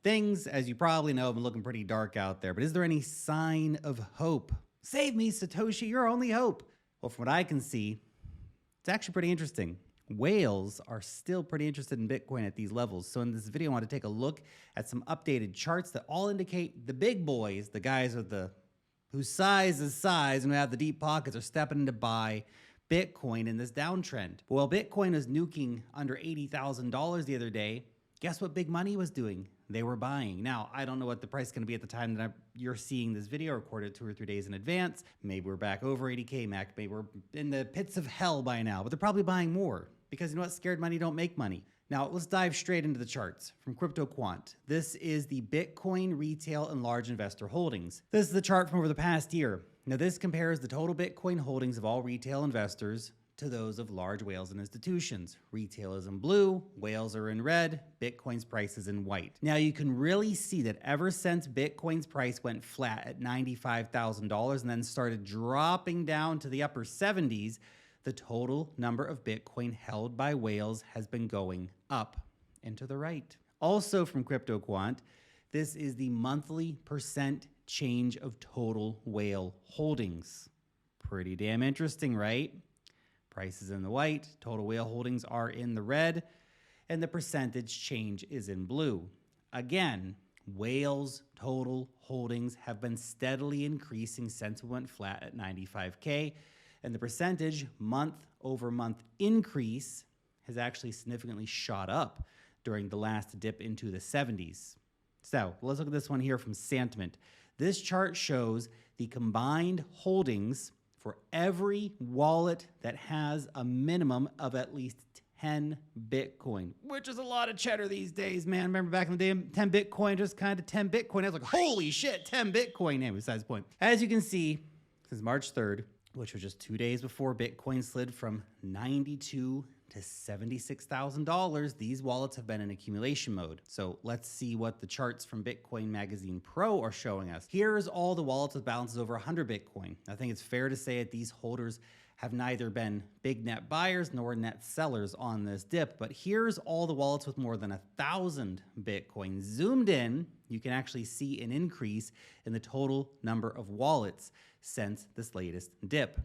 things, as you probably know, have been looking pretty dark out there, but is there any sign of hope? Save me, Satoshi, your only hope. Well, from what I can see, it's actually pretty interesting. Whales are still pretty interested in Bitcoin at these levels. So in this video, I want to take a look at some updated charts that all indicate the big boys, the guys with whose size is size and who have the deep pockets, are stepping in to buy Bitcoin in this downtrend. But while Bitcoin was nuking under $80,000 the other day, guess what big money was doing? They were buying. Now, I don't know what the price is going to be at the time that you're seeing this video, recorded 2 or 3 days in advance. Maybe we're back over 80K, maybe we're in the pits of hell by now, but they're probably buying more because you know what? Scared money don't make money. Now, let's dive straight into the charts from CryptoQuant. This is the Bitcoin retail and large investor holdings. This is the chart from over the past year. Now, this compares the total Bitcoin holdings of all retail investors to those of large whales and institutions. Retail is in blue, whales are in red, Bitcoin's price is in white. Now, you can really see that ever since Bitcoin's price went flat at $95,000 and then started dropping down to the upper 70s, the total number of Bitcoin held by whales has been going up and to the right. Also from CryptoQuant, this is the monthly percent change of total whale holdings. Pretty damn interesting, right? Price is in the white, total whale holdings are in the red, and the percentage change is in blue. Again, whales' total holdings have been steadily increasing since we went flat at 95K. And the percentage month-over-month increase has actually significantly shot up during the last dip into the 70s. So let's look at this one here from Santiment. This chart shows the combined holdings for every wallet that has a minimum of at least 10 Bitcoin, which is a lot of cheddar these days, man. Remember back in the day, 10 Bitcoin, just kind of 10 Bitcoin. I was like, holy shit, 10 Bitcoin. Anyway, besides the point. As you can see, since March 3rd, which was just 2 days before Bitcoin slid from $92,000 to $76,000, these wallets have been in accumulation mode. So let's see what the charts from Bitcoin Magazine Pro are showing us. Here's all the wallets with balances over 100 Bitcoin. I think it's fair to say that these holders have neither been big net buyers nor net sellers on this dip, but here's all the wallets with more than 1,000 Bitcoin. Zoomed in, you can actually see an increase in the total number of wallets since this latest dip.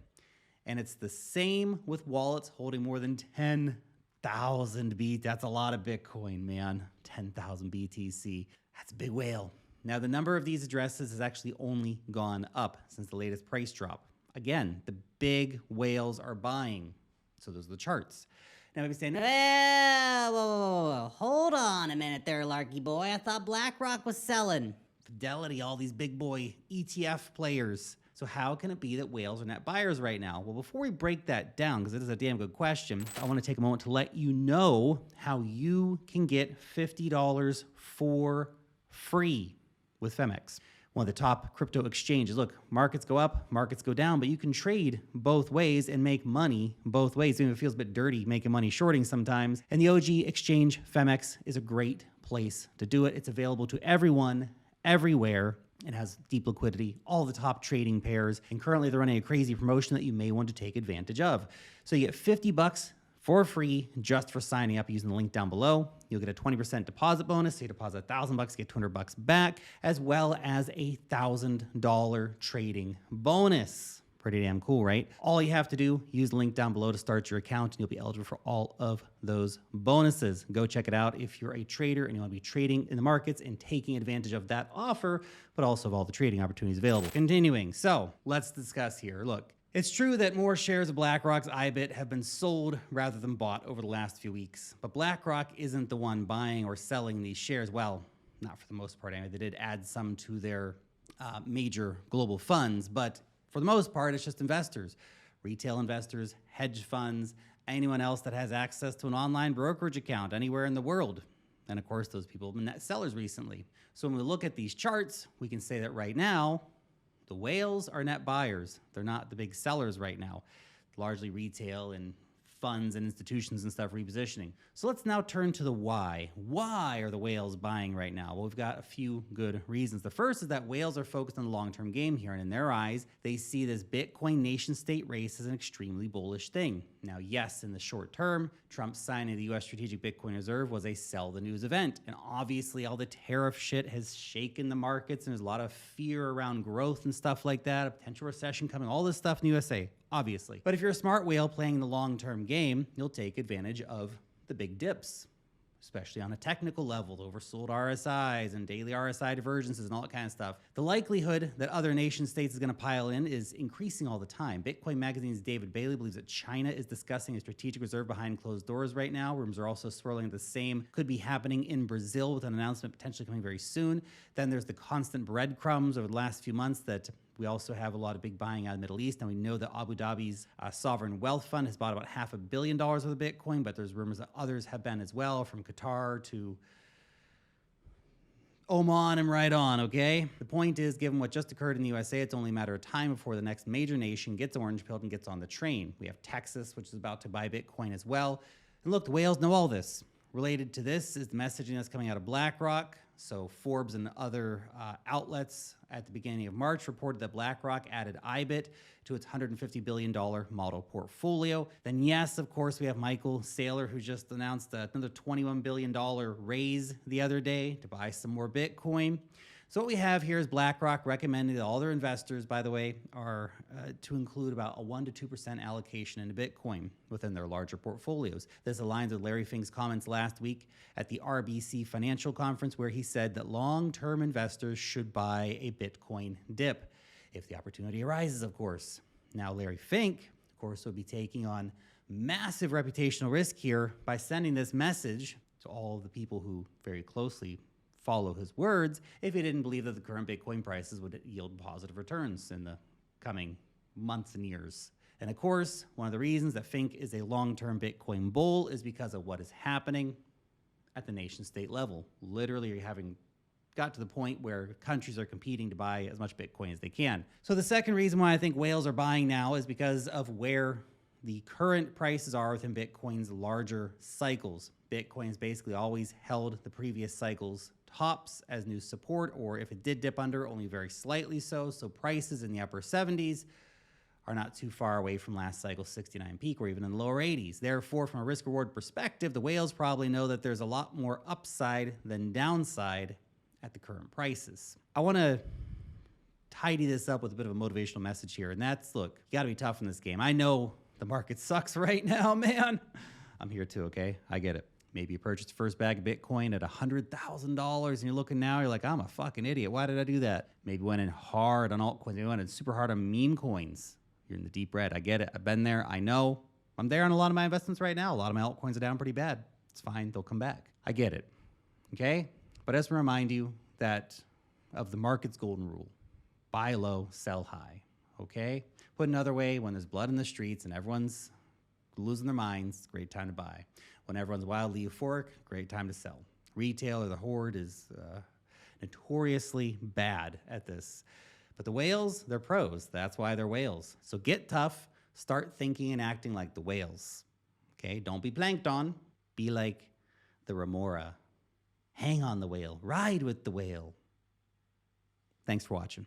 And it's the same with wallets holding more than 10,000 BTC. That's a lot of Bitcoin, man. 10,000 BTC. That's a big whale. Now, the number of these addresses has actually only gone up since the latest price drop. Again, the big whales are buying. So those are the charts. Now, maybe saying, whoa. Hold on a minute there, Larky boy. I thought BlackRock was selling. Fidelity, all these big boy ETF players. So how can it be that whales are net buyers right now? Well, before we break that down, because it is a damn good question, I want to take a moment to let you know how you can get $50 for free with Femex, one of the top crypto exchanges. Look, markets go up, markets go down, but you can trade both ways and make money both ways. Even if it feels a bit dirty making money shorting sometimes. And the OG exchange, Femex, is a great place to do it. It's available to everyone, everywhere. It has deep liquidity, all the top trading pairs, and currently they're running a crazy promotion that you may want to take advantage of. So you get $50 for free just for signing up using the link down below. You'll get a 20% deposit bonus. So you deposit $1,000, get $200 back, as well as a $1,000 trading bonus. Pretty damn cool, right? All you have to do, use the link down below to start your account, and you'll be eligible for all of those bonuses. Go check it out if you're a trader and you want to be trading in the markets and taking advantage of that offer, but also of all the trading opportunities available. Continuing, so let's discuss here. Look, it's true that more shares of BlackRock's IBIT have been sold rather than bought over the last few weeks, but BlackRock isn't the one buying or selling these shares. Well, not for the most part anyway. They did add some to their major global funds, but for the most part, it's just investors, retail investors, hedge funds, anyone else that has access to an online brokerage account anywhere in the world. And of course, those people have been net sellers recently. So when we look at these charts, we can say that right now, the whales are net buyers. They're not the big sellers right now, largely retail and funds and institutions and stuff repositioning. So let's now turn to the why. Why are the whales buying right now? Well, we've got a few good reasons. The first is that whales are focused on the long-term game here, and in their eyes, they see this Bitcoin nation-state race as an extremely bullish thing. Now, yes, in the short term, Trump's signing of the U.S. Strategic Bitcoin Reserve was a sell the news event. And obviously all the tariff shit has shaken the markets, and there's a lot of fear around growth and stuff like that, a potential recession coming, all this stuff in the USA, obviously. But if you're a smart whale playing the long-term game, you'll take advantage of the big dips, especially on a technical level, the oversold RSIs and daily RSI divergences and all that kind of stuff. The likelihood that other nation states is going to pile in is increasing all the time. Bitcoin Magazine's David Bailey believes that China is discussing a strategic reserve behind closed doors right now. Rumors are also swirling the same could be happening in Brazil with an announcement potentially coming very soon. Then there's the constant breadcrumbs over the last few months that we also have a lot of big buying out of the Middle East, and we know that Abu Dhabi's sovereign wealth fund has bought about $500 million worth of Bitcoin, but there's rumors that others have been as well, from Qatar to Oman and right on, okay? The point is, given what just occurred in the USA, it's only a matter of time before the next major nation gets orange-pilled and gets on the train. We have Texas, which is about to buy Bitcoin as well. And look, the whales know all this. Related to this is the messaging that's coming out of BlackRock. So Forbes and other outlets at the beginning of March reported that BlackRock added IBIT to its $150 billion model portfolio. Then yes, of course, we have Michael Saylor, who just announced another $21 billion raise the other day to buy some more Bitcoin. So what we have here is BlackRock recommending that all their investors, by the way, are to include about a 1% to 2% allocation into Bitcoin within their larger portfolios. This aligns with Larry Fink's comments last week at the RBC Financial Conference, where he said that long-term investors should buy a Bitcoin dip, if the opportunity arises, of course. Now, Larry Fink, of course, will be taking on massive reputational risk here by sending this message to all of the people who very closely follow his words if he didn't believe that the current Bitcoin prices would yield positive returns in the coming months and years. And of course, one of the reasons that Fink is a long-term Bitcoin bull is because of what is happening at the nation-state level. Literally, you're having got to the point where countries are competing to buy as much Bitcoin as they can. So the second reason why I think whales are buying now is because of where the current prices are within Bitcoin's larger cycles. Bitcoin has basically always held the previous cycle's tops as new support, or if it did dip under, only very slightly so. So prices in the upper 70s are not too far away from last cycle's 69 peak, or even in the lower 80s. Therefore, from a risk-reward perspective, the whales probably know that there's a lot more upside than downside at the current prices. I want to tidy this up with a bit of a motivational message here, and that's, look, you got to be tough in this game. I know the market sucks right now, man. I'm here too, okay? I get it. Maybe you purchased the first bag of Bitcoin at $100,000 and you're looking now, you're like, I'm a fucking idiot. Why did I do that? Maybe went in hard on altcoins. Maybe went in super hard on meme coins. You're in the deep red. I get it. I've been there. I know. I'm there on a lot of my investments right now. A lot of my altcoins are down pretty bad. It's fine. They'll come back. I get it. Okay? But I just want to remind you that of the market's golden rule. Buy low, sell high. Okay? Put another way, when there's blood in the streets and everyone's losing their minds, great time to buy. When everyone's wildly euphoric, great time to sell. Retail or the horde is notoriously bad at this. But the whales, they're pros. That's why they're whales. So get tough. Start thinking and acting like the whales. Okay? Don't be plankton. Be like the remora. Hang on the whale. Ride with the whale. Thanks for watching.